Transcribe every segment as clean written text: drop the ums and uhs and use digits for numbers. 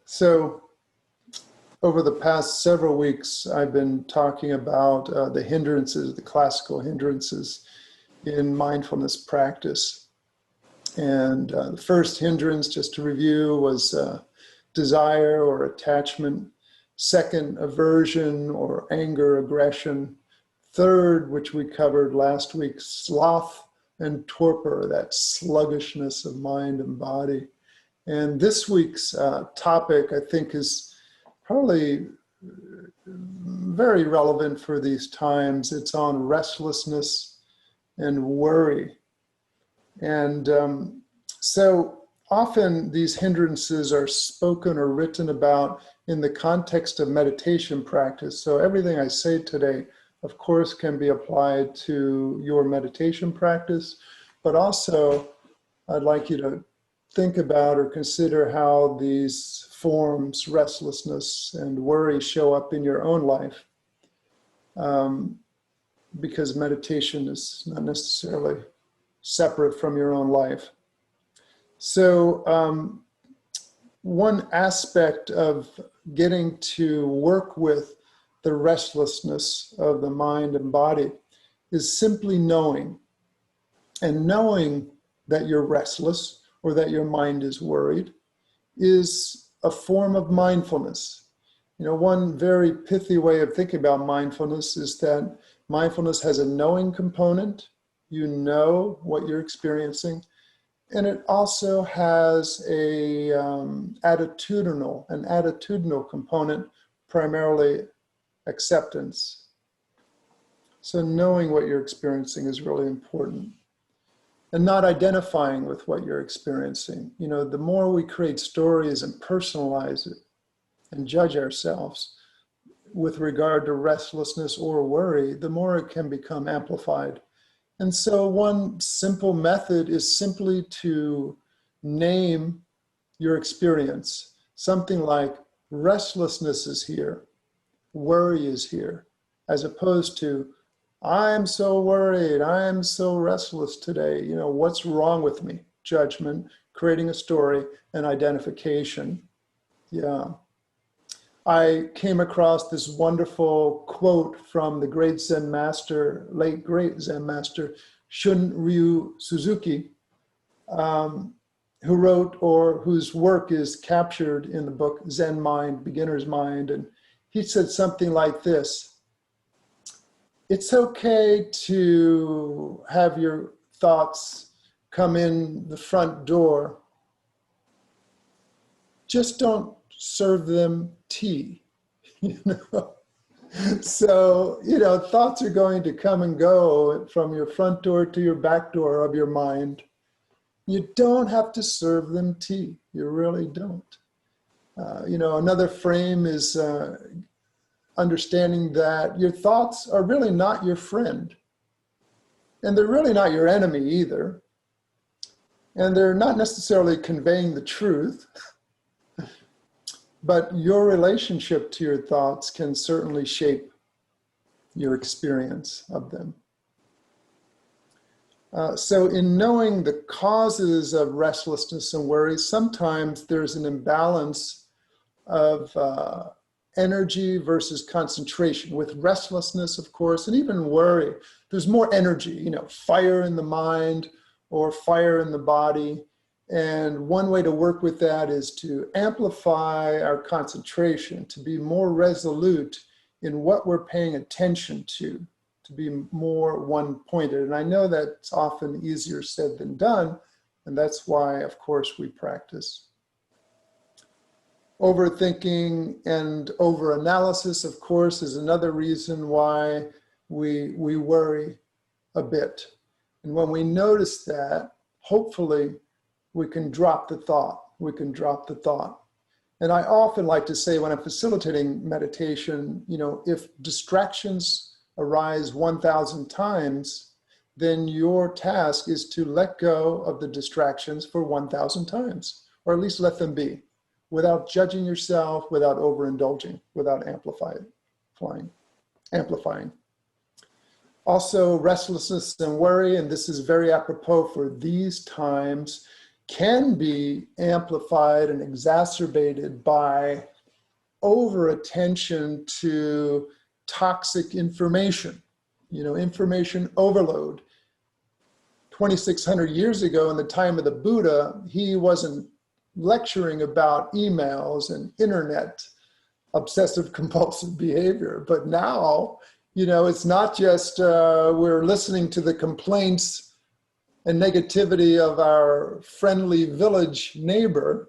So over the past several weeks, I've been talking about the hindrances, the classical hindrances in mindfulness practice. And the first hindrance, just to review, was desire or attachment. Second, aversion or anger, aggression. Third, which we covered last week, sloth and torpor, that sluggishness of mind and body. And this week's topic, I think, is probably very relevant for these times. It's on restlessness and worry. And so often these hindrances are spoken or written about in the context of meditation practice. So everything I say today, of course, can be applied to your meditation practice, but also I'd like you to think about or consider how these forms, restlessness and worry, show up in your own life, because meditation is not necessarily separate from your own life. So one aspect of getting to work with the restlessness of the mind and body is simply knowing. And knowing that you're restless or that your mind is worried is a form of mindfulness. You know, one very pithy way of thinking about mindfulness is that mindfulness has a knowing component. You know what you're experiencing. And it also has an attitudinal component, primarily acceptance. So knowing what you're experiencing is really important. And not identifying with what you're experiencing. You know, the more we create stories and personalize it and judge ourselves with regard to restlessness or worry, the more it can become amplified. And so one simple method is simply to name your experience. Something like restlessness is here, worry is here, as opposed to I'm so worried, I'm so restless today. You know, what's wrong with me? Judgment, creating a story, and identification. Yeah. I came across this wonderful quote from the great Zen master, late great Zen master, Shunryu Suzuki, who wrote or whose work is captured in the book Zen Mind, Beginner's Mind. And he said something like this: it's okay to have your thoughts come in the front door. Just don't serve them tea, you know? So, you know, thoughts are going to come and go from your front door to your back door of your mind. You don't have to serve them tea. You really don't. You know, another frame is understanding that your thoughts are really not your friend. And they're really not your enemy either. And they're not necessarily conveying the truth. But your relationship to your thoughts can certainly shape your experience of them. So in knowing the causes of restlessness and worry, sometimes there's an imbalance of energy versus concentration. With restlessness, of course, and even worry, there's more energy, you know, fire in the mind or fire in the body. And one way to work with that is to amplify our concentration, to be more resolute in what we're paying attention to be more one-pointed. And I know that's often easier said than done, and that's why, of course, we practice. Overthinking and overanalysis, of course, is another reason why we worry a bit. And when we notice that, hopefully, we can drop the thought. We can drop the thought. And I often like to say when I'm facilitating meditation, you know, if distractions arise 1,000 times, then your task is to let go of the distractions for 1,000 times, or at least let them be, without judging yourself, without overindulging, without amplifying. Also, restlessness and worry, and this is very apropos for these times, can be amplified and exacerbated by over attention to toxic information, information overload. 2,600 years ago, in the time of the Buddha, he wasn't lecturing about emails and internet obsessive compulsive behavior. But now, it's not just we're listening to the complaints and negativity of our friendly village neighbor.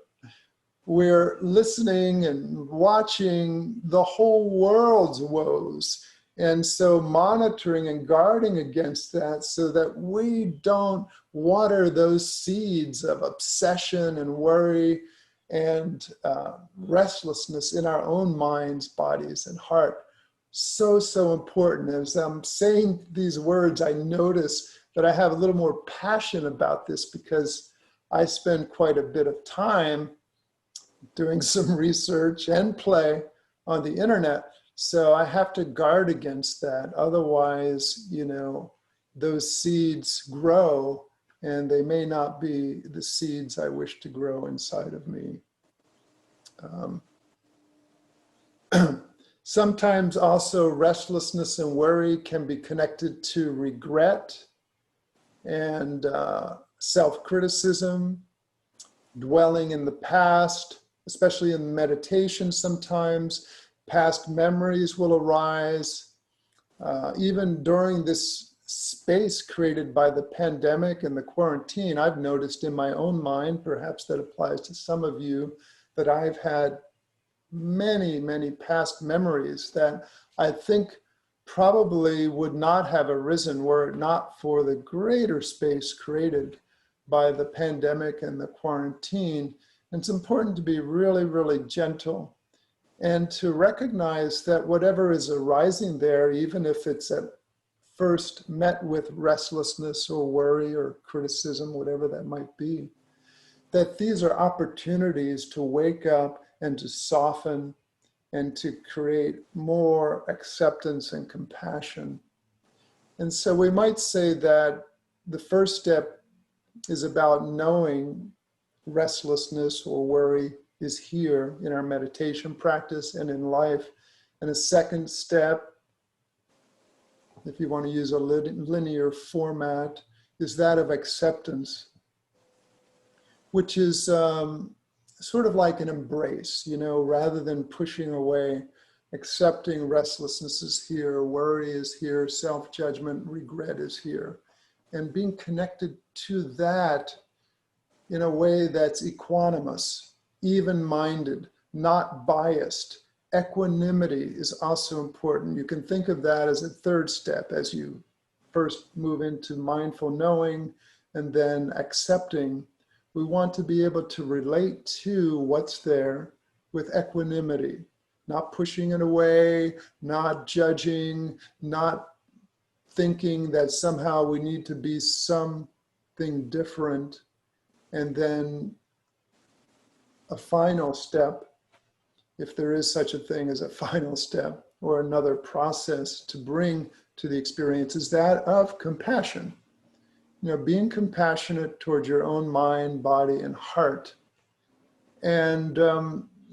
We're listening and watching the whole world's woes. And so monitoring and guarding against that so that we don't water those seeds of obsession and worry and restlessness in our own minds, bodies, and heart. So, so important. As I'm saying these words, I notice that I have a little more passion about this because I spend quite a bit of time doing some research and play on the internet. So I have to guard against that. Otherwise, those seeds grow and they may not be the seeds I wish to grow inside of me. Sometimes also restlessness and worry can be connected to regret and self-criticism, dwelling in the past, especially in meditation sometimes. Past memories will arise. Even during this space created by the pandemic and the quarantine, I've noticed in my own mind, perhaps that applies to some of you, that I've had many, many past memories that I think probably would not have arisen were it not for the greater space created by the pandemic and the quarantine. And it's important to be really, really gentle and to recognize that whatever is arising there, even if it's at first met with restlessness or worry or criticism, whatever that might be, that these are opportunities to wake up and to soften and to create more acceptance and compassion. And so we might say that the first step is about knowing restlessness or worry is here in our meditation practice and in life. And a second step, if you want to use a linear format, is that of acceptance, which is sort of like an embrace, rather than pushing away. Accepting restlessness is here, worry is here, self-judgment, regret is here. And being connected to that in a way that's equanimous, even-minded, not biased. Equanimity is also important. You can think of that as a third step as you first move into mindful knowing and then accepting. We want to be able to relate to what's there with equanimity, not pushing it away, not judging, not thinking that somehow we need to be something different. And then a final step, if there is such a thing as a final step or another process to bring to the experience, is that of compassion. Being compassionate towards your own mind, body, and heart. And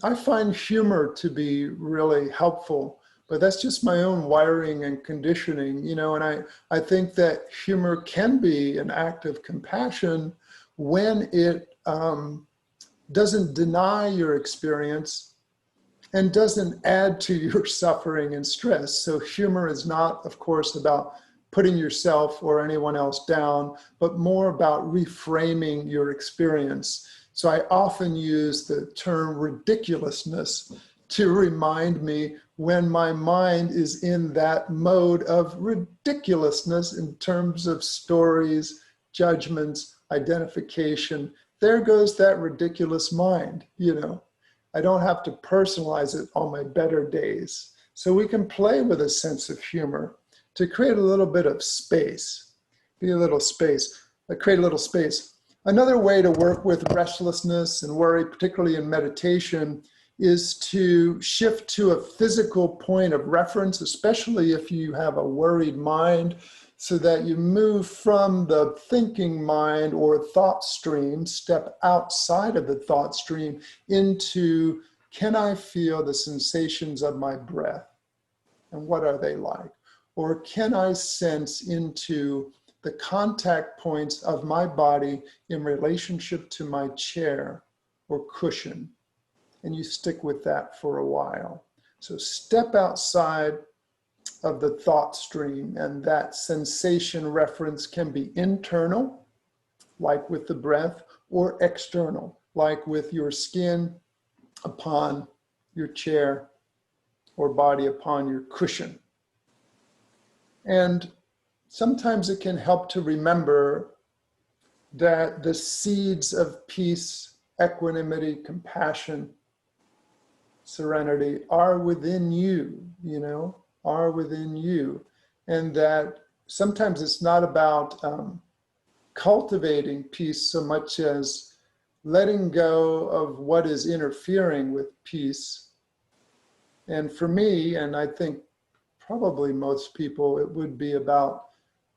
I find humor to be really helpful, but that's just my own wiring and conditioning, and I think that humor can be an act of compassion when it doesn't deny your experience and doesn't add to your suffering and stress. So humor is not, of course, about putting yourself or anyone else down, but more about reframing your experience. So I often use the term ridiculousness to remind me when my mind is in that mode of ridiculousness in terms of stories, judgments, identification. There goes that ridiculous mind, I don't have to personalize it on my better days. So we can play with a sense of humor to create a little bit of space, create a little space. Another way to work with restlessness and worry, particularly in meditation, is to shift to a physical point of reference, especially if you have a worried mind. so that you move from the thinking mind or thought stream, step outside of the thought stream into, can I feel the sensations of my breath? And what are they like? Or can I sense into the contact points of my body in relationship to my chair or cushion? And you stick with that for a while. So step outside of the thought stream, and that sensation reference can be internal, like with the breath, or external, like with your skin upon your chair or body upon your cushion. And sometimes it can help to remember that the seeds of peace, equanimity, compassion, serenity are within you, are within you. And that sometimes it's not about cultivating peace so much as letting go of what is interfering with peace. And for me, and I think probably most people, it would be about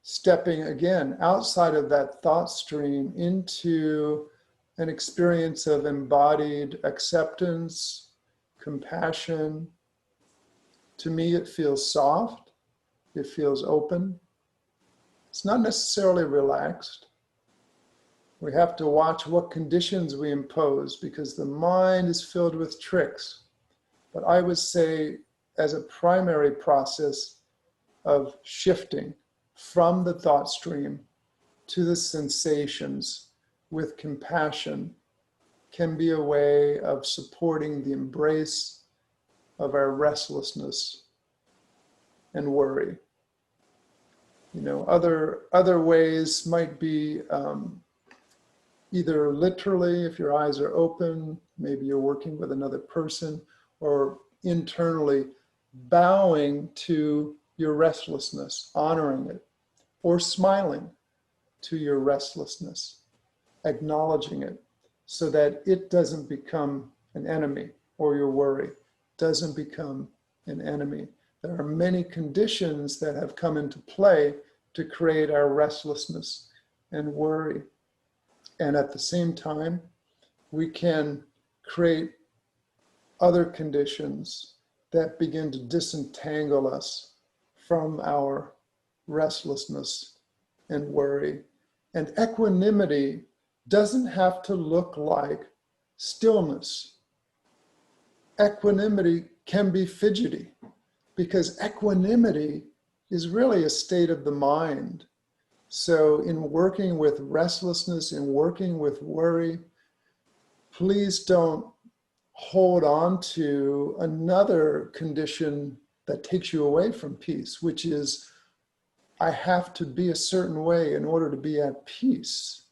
stepping again outside of that thought stream into an experience of embodied acceptance, compassion. To me, it feels soft, it feels open. It's not necessarily relaxed. We have to watch what conditions we impose because the mind is filled with tricks. But I would say, as a primary process of shifting from the thought stream to the sensations with compassion, can be a way of supporting the embrace of our restlessness and worry. Other ways might be either literally, if your eyes are open, maybe you're working with another person, or internally bowing to your restlessness, honoring it, or smiling to your restlessness, acknowledging it so that it doesn't become an enemy, or your worry doesn't become an enemy. There are many conditions that have come into play to create our restlessness and worry. And at the same time, we can create other conditions that begin to disentangle us from our restlessness and worry. And equanimity doesn't have to look like stillness. Equanimity can be fidgety, because equanimity is really a state of the mind. So in working with restlessness, in working with worry, please don't hold on to another condition that takes you away from peace, which is, I have to be a certain way in order to be at peace.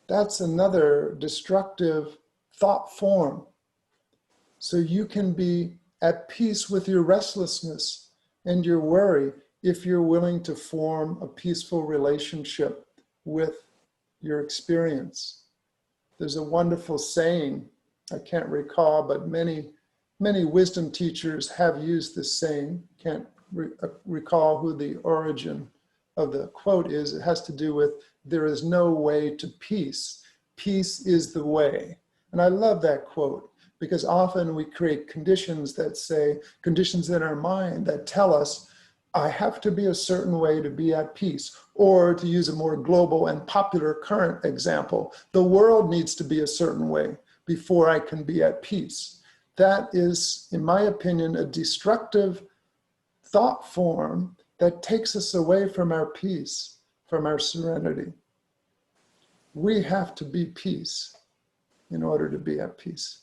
That's another destructive thought form. So you can be at peace with your restlessness and your worry if you're willing to form a peaceful relationship with your experience. There's a wonderful saying, I can't recall, but many wisdom teachers have used this saying. Can't recall who the origin of the quote is. It has to do with, there is no way to peace. Peace is the way. And I love that quote, because often we create conditions that say, conditions in our mind that tell us, I have to be a certain way to be at peace. Or to use a more global and popular current example, the world needs to be a certain way before I can be at peace. That is, in my opinion, a destructive thought form that takes us away from our peace, from our serenity. We have to be peace in order to be at peace.